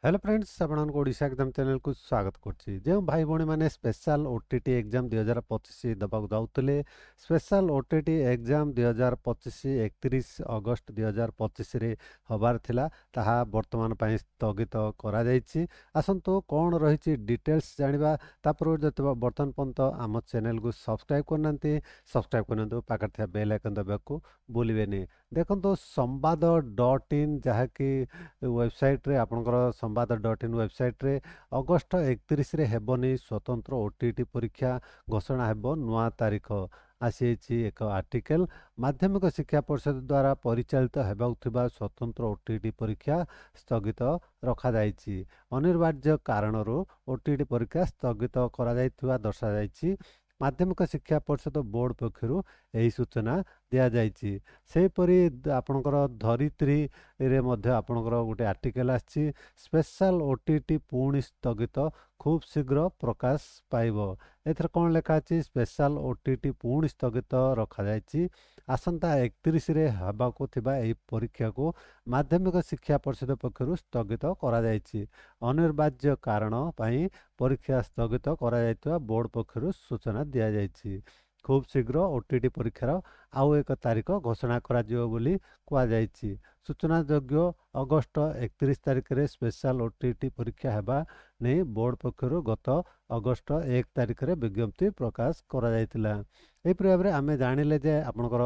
Hello friends आपको Odisha exam channel को स्वागत करछि जे भाई भौणी माने स्पेशल ओटीटी एग्जाम 2025 दबाक जाउतले स्पेशल ओटीटी एग्जाम 2025 31 अगस्त 2025 रे हबार थिला ताहा वर्तमान पई स्थगित करा जायछि। आसंतो कोन रहिछि डिटेल्स जानिबा तापर जतबा वर्तमान पंत आम चैनल को सब्सक्राइब करनांती सब्सक्राइब करनतो पाकर थिया बेल आइकन दबाको भूलिबेनी। देखंतो संवाद.in जहाँकि वेबसाइट रे आपनकर संवाद.in वेबसाइट रे अगस्त 31 रे हेबनी स्वतंत्र ओटीटी परीक्षा घोषणा हेबो नुआ तारीख आसीछि। एक आर्टिकल माध्यमिक शिक्षा परिषद द्वारा परिचालित हेबाक थिबा स्वतंत्र ओटीटी परीक्षा स्थगित रखा जायछि। अनिवार्य कारणरू ओटीटी परीक्षा स्थगित करा जायथिबा दर्शा जायछि। माध्यमिक शिक्षा परिषद बोर्ड पक्षरु एही सूचना दिया जायछि। सेहीपरि आपनकर धरित्री रे मध्य आपनकर गोटे आर्टिकल आछि स्पेशल ओटीटी पुणी स्थगित खूब शीघ्र प्रकाश पाइब। एथर कोन लेखा अछि स्पेशल ओटीटी पुणी स्थगित रखा जायछि। आसंता 31 रे हबाको थिबा एही परीक्षा को माध्यमिक शिक्षा परिषद पक्षरु स्थगित करा जायछि। अनिवार्य कारण पई परीक्षा स्थगित करा जायतिबा बोर्ड पक्षरु सूचना दिया जायछि। खूब शीघ्र ओटीटी परीक्षार आउ एक तारीख घोषणा करा जियो बोली कुआ जायछि। सूचना योग्य अगस्त 31 तारिख रे स्पेशल ओटीटी परीक्षा हेबा नै बोर्ड पक्षरु गत अगस्त 1 तारिख रे विज्ञप्ति प्रकाश करा जायतिला। एही भाव में आमे जानिले जे आपनकर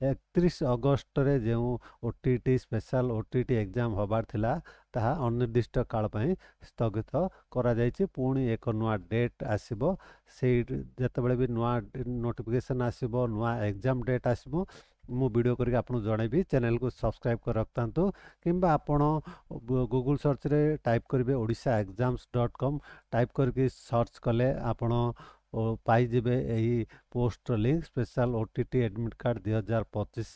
31 अगस्त रे जेउ ओटीटी स्पेशल ओटीटी एग्जाम हबार थिला ताहा अनिर्दिष्ट काल पई स्थगित करा जायछि। पुणी एक नुआ डेट आसीबो सेही जतबेले भी नुआ नोटिफिकेशन आसीबो नुआ एग्जाम डेट आसीबो मु वीडियो करके आपन जणाइबी। चैनल को सब्सक्राइब कर रखतांतु किंबा आपण गूगल सर्च रे टाइप करिवे odishaexams.com टाइप करके सर्च कले आपण पाई जिबे एही post link special OTT admit card 2025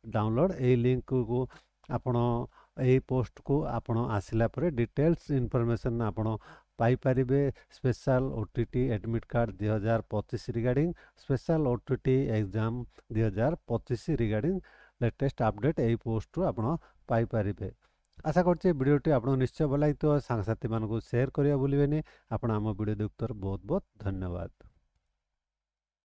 download एही लिंक को आपण एही पोस्ट को आपण आसिला परे डिटेल्स इन्फॉर्मेशन आपण पाई परिबे। Special OTT admit card 2025 regarding special OTT exam 2025 regarding latest update एही पोस्ट रो आपण पाई परिबे। आशा करछि वीडियोटी आपन निश्चय भल लागितो सांगसाथी मानको शेयर करिया भूलिबेनी। आपण आम वीडियो देखतर बहुत बहुत धन्यवाद।